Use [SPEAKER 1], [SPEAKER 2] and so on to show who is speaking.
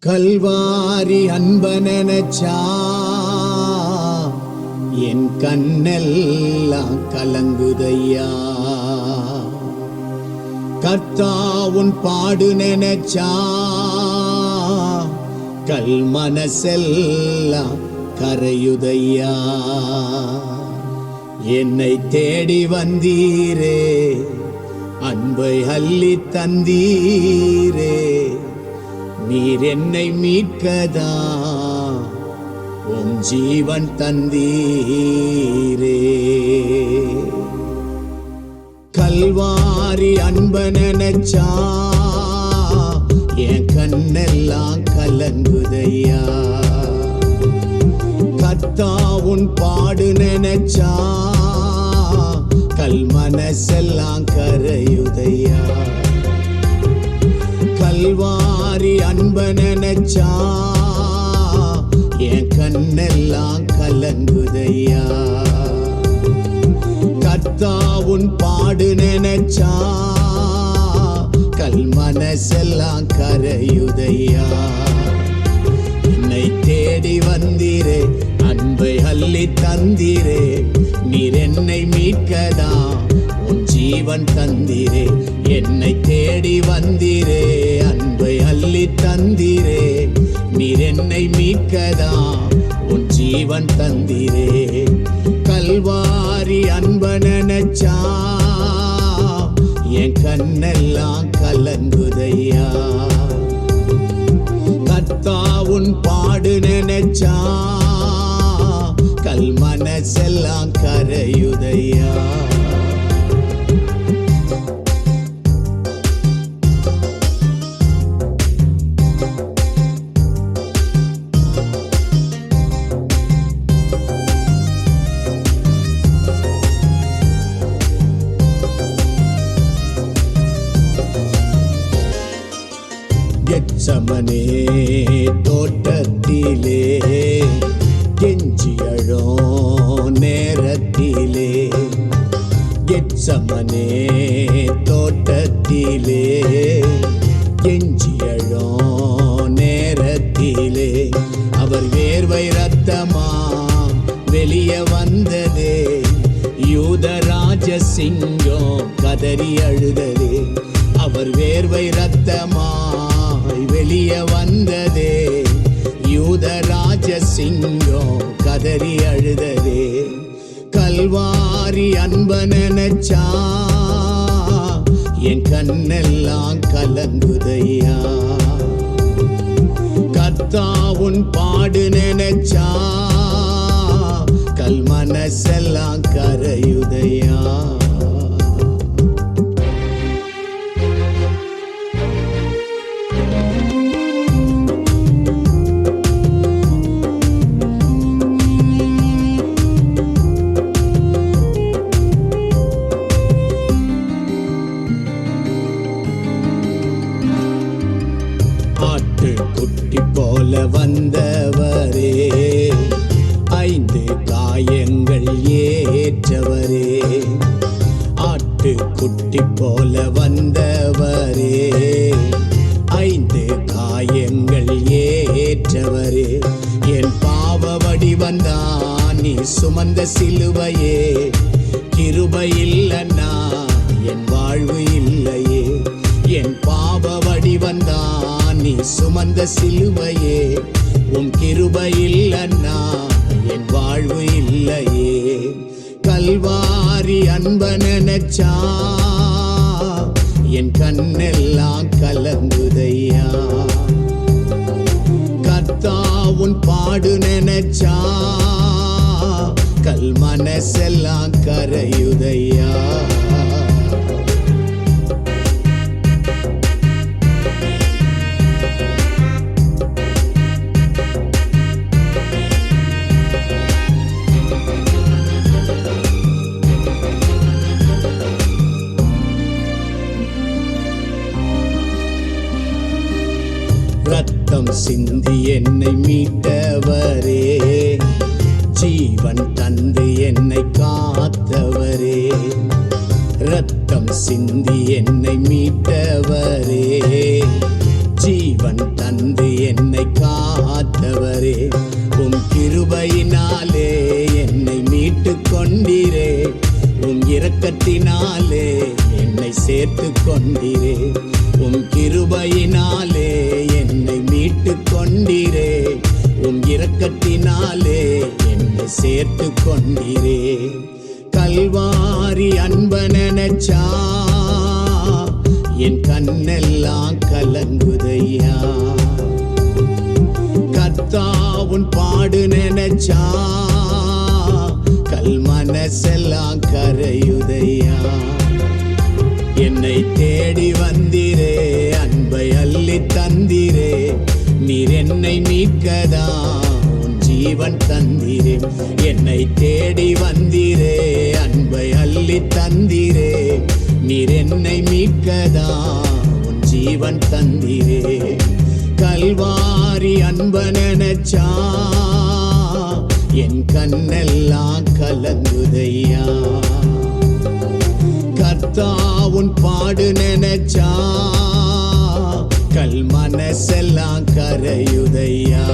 [SPEAKER 1] கல்வாரி அன்ப நினைச்சா என் கண்ணெல்லாம் கலங்குதையா. கர்த்தாவுன் பாடு நினைச்சா கல் மனசெல்லாம் கரையுதையா. என்னை தேடி வந்தீரே, அன்பை அள்ளி தந்தீரே, நீர் என்னை மீட்கதா உம் ஜீவன் தந்தீரே. கல்வாரி அன்ப நினைச்சா என் கண்ணெல்லாம் கலங்குதையா. கர்த்தாவுன் பாடு நினைச்சா கல் மனசெல்லாம் கரையுதையா. கல்வாரி அன்ப நினைச்சா என் கண்ணெல்லாம் கலங்குதையா. கர்த்தாவுன் பாடு நினைச்சா கல் மனசெல்லாம் கரையுதையா. என்னை தேடி வந்தீரே, அன்பை அள்ளி தந்தீரே, நீர் என்னை மீட்கதா உன் ஜீவன் தந்தீரே. என்னை தேடி வந்தீரே, அன்பை அள்ளி தந்தீரே, நீர் என்னை மீட்கதா உன் ஜீவன் தந்தீரே. கல்வாரி அன்ப நினைச்சா என் கண்ணெல்லாம் கலங்குதையா. கர்த்தாவுன் பாடு நினைச்சா கல் மனசெல்லாம் கரையுதையா. கெத்சமனே தோட்டத்திலே கெஞ்சியழோ நேரத்திலே, கெத்சமனே தோட்டத்திலே கெஞ்சியழோ நேரத்திலே, அவர் வேர்வை ரத்தமா வெளியே வந்ததே, யூதராஜ சிங்கம் கதறி அழுததே. அவர் வேர்வை ரத்தமா வெளியே வந்ததே, யூதராஜ சிங்கம் கதறி அழுததே. கல்வாரி அன்ப நினைச்சா என் கண்ணெல்லாம் கலங்குதையா. கர்த்தாவுன் பாடு நினைச்சா கல் மனசெல்லாம் கரையுதையா. குட்டி போல வந்தவரே, 5 காயங்கள் ஏற்றவரே. ஆட்டு குட்டி போல வந்தவரே, 5 காயங்கள் ஏற்றவரே. என் பாவ வடிவந்தான் நீ சுமந்த சிலுவையே, கிருபை இல்லன்னா என் வாழ்வு இல்லையே. என் பாவ வடிவந்தான் நீ சுமந்த சிலுவையே, உன் கிருபை இல்லன்னா என் வாழ்வு இல்லையே. கல்வாரி அன்ப நினைச்சா என் கண்ணெல்லாம் கலங்குதையா. கர்த்தாவுன் பாடு நினைச்சா கல் மனசெல்லாம் கரையுதையா. ரத்தம் சிந்தி என்னை மீட்டவரே, ஜீவன் தந்து என்னை காத்தவரே. ரத்தம் சிந்தி என்னை மீட்டவரே, ஜீவன் தந்து என்னை என்னை காத்தவரே. உம் கிருபையினாலே என்னை மீட்டு கொண்டீரே. உம் இரக்கத்தினாலே என்னை சேர்த்து கொண்டீரே. உம் கிருபையினாலே என்னை மீட்டு கொண்டீரே. உம் இரக்கத்தினாலே என்னை சேர்த்து கொண்டீரே. கல்வாரி அன்ப நினைச்சா என் கண்ணெல்லாம் கலங்குதையா. கர்த்தாவுன் பாடு நினைச்சா கல் மனசெல்லாம் கரையுதையா. என்னை தேடி வந்தீரே, அன்பை அள்ளி தந்தீரே. நீர் என்னை மீட்கதா உன் ஜீவன் தந்தீரே. என்னை தேடி வந்தீரே, அன்பை அள்ளி தந்தீரே. நீர் என்னை மீட்கதா உன் ஜீவன் தந்தீரே. கல்வாரி அன்ப நினைச்சா என் கண்ணெல்லாம் கலங்குதையா. கர்த்தாவுன் பாடு நினைச்சா கல் மனசெல்லாம் கரையுதையா.